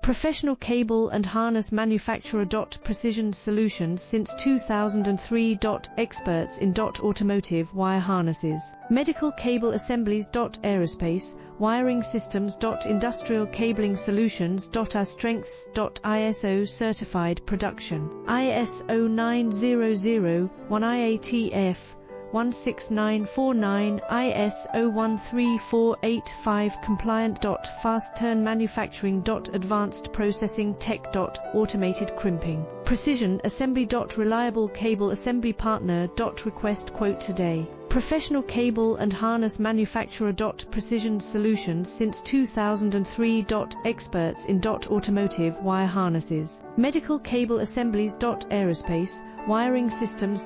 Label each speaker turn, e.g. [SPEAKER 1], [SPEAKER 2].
[SPEAKER 1] Professional cable and harness manufacturer. Precision solutions since 2003. Experts in automotive wire harnesses, medical cable assemblies. Aerospace wiring systems. Industrial cabling solutions. Our strengths. ISO certified production, ISO 9001 IATF 16949, ISO 13485 compliant. Fast turn manufacturing. Advanced processing tech. Automated crimping, precision assembly. Reliable cable assembly partner. Request quote today. Professional cable and harness manufacturer. Precision solutions since 2003. Experts in automotive wire harnesses, medical cable assemblies. Aerospace wiring systems.